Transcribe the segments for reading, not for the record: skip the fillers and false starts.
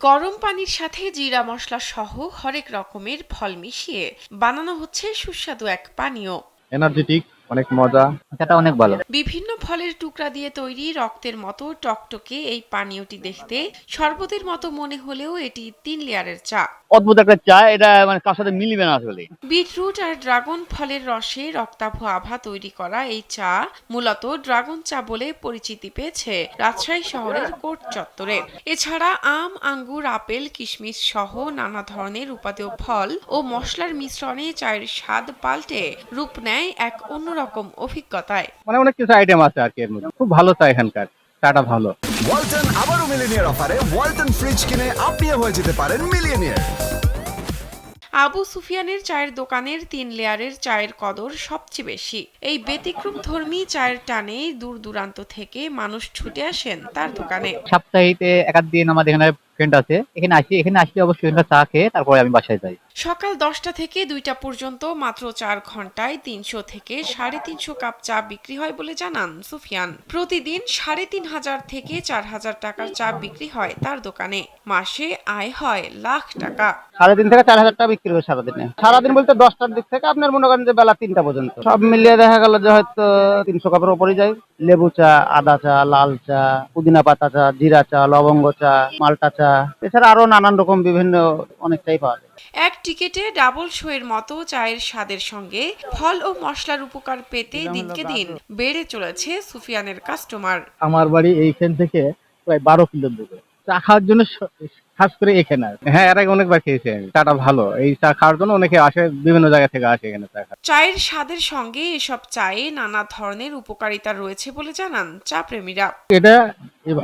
গরম পানির সাথে জিরা মশলা সহ হরেক রকমের ফল মিশিয়ে বানানো হচ্ছে সুস্বাদু এক পানীয়। এনার্জেটিক, অনেক মজা। এটা অনেক ভালো। বিভিন্ন ফলের টুকরা দিয়ে তৈরি রক্তের মতো টকটকে এই পানীয়টি দেখতে শরবতের মতো মনে হলেও এটি 3 লেয়ারের চা। অদ্ভুত একটা চা, এটা মানে কার সাথে মিলিবে না আসলে। বিটরুট আর ড্রাগন ফলের রসে রক্তাভ আভা তৈরি করা এই চা মূলত ড্রাগন চা বলে পরিচিতি পেয়েছে রাজশাহী শহরের কোর্ট চত্বরে। এছাড়া আম, আঙ্গুর, আপেল, কিশমিশ সহ নানা ধরনের উপাদেয় ফল ও মশলার মিশ্রণে চায়ের স্বাদ পাল্টে রূপ নেয় এক অন্যরকম অভিজ্ঞতায়। মানে অনেক কিছু আইটেম আছে আর কি এর মধ্যে। খুব ভালো চা এখানকার, চাটা ভালো। ওয়ালটন আবারও মিলিনিয়ার অফারে ওয়ালটন ফ্রিজ কিনে আপনিও হয়ে যেতে পারেন মিলিয়নিয়ার। আবু সুফিয়ানের চায়ের দোকানের 3 লেয়ারের চায়ের কদর সবচেয়ে বেশি। এই ব্যতিক্রমধর্মী চায়ের টানে দূর দূরান্ত থেকে মানুষ ছুটে আসেন তার দোকানে। সপ্তাহে এক আধ দিন আমাদের এখানে ফ্রেন্ড আছে, এখানে আসলে অবশ্যই এখানে চা খেয়ে তারপরে আমি বাসায় যাই। সকাল 10টা থেকে 2টা পর্যন্ত মাত্র 4 ঘন্টায় 300 থেকে 350 কাপ চা বিক্রি হয় বলে জানান সুফিয়ান। প্রতিদিন 3,500 থেকে 4,000 টাকার চা বিক্রি হয় তার দোকানে। মাসে আয় হয় লাখ টাকা। 3,500 থেকে 4,000 টাকা বিক্রি করে সারাদিনে। সারাদিন বলতে 10টার দিক থেকে আপনার মনে করেন যে বেলা 3টা পর্যন্ত সব মিলিয়ে দেখা গেল যে হয়তো 300 কাপের উপরে যায়। লেবু চা, আদা চা, লাল চা, পুদিনা পাতা চা, জিরা চা, লবঙ্গ চা, মাল্টা চা, এছাড়া আরো নানান রকম বিভিন্ন অনেক চাই পাওয়া যায়। এক টিকেটে ডাবল শোয়ের মতো চায়ের স্বাদের সঙ্গে ফল ও মশলার উপকার পেতে দিনকে দিন বেড়ে চলেছে সুফিয়ানের কাস্টমার। আমার বাড়ি এইখান থেকে প্রায় 12 কিলো দূরে। চা খাওয়ার জন্য খাস করে এখানে আসে। হ্যাঁ, এর আগে অনেকবার খেয়েছি আমি। চাটা ভালো। এই চা খাওয়ার জন্য অনেকে আসে, বিভিন্ন জায়গা থেকে আসে এখানে চা খায়। চায়ের স্বাদের সঙ্গে এসব চায়ে নানা ধরনের উপকারিতা রয়েছে বলে জানান চা প্রেমীরা। এটা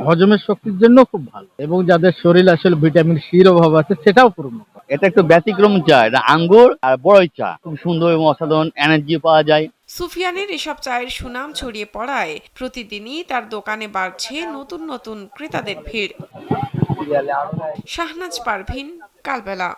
হজমের শক্তির জন্য খুব ভালো এবং যাদের শরীরে আসলে ভিটামিন সির অভাব আছে সেটাও পূরণ করে। এটা একটু ব্যতিক্রম চা, এটা আঙ্গুর আর বড়ই চা, খুব সুন্দর এবং অসাধারণ এনার্জি পাওয়া যায়। সুফিয়ানের এসব চায়ের সুনাম ছড়িয়ে পড়ায় প্রতিদিনই তার দোকানে বাড়ছে নতুন নতুন ক্রেতাদের ভিড়। শাহনাজ পারভিন, কালবেলা।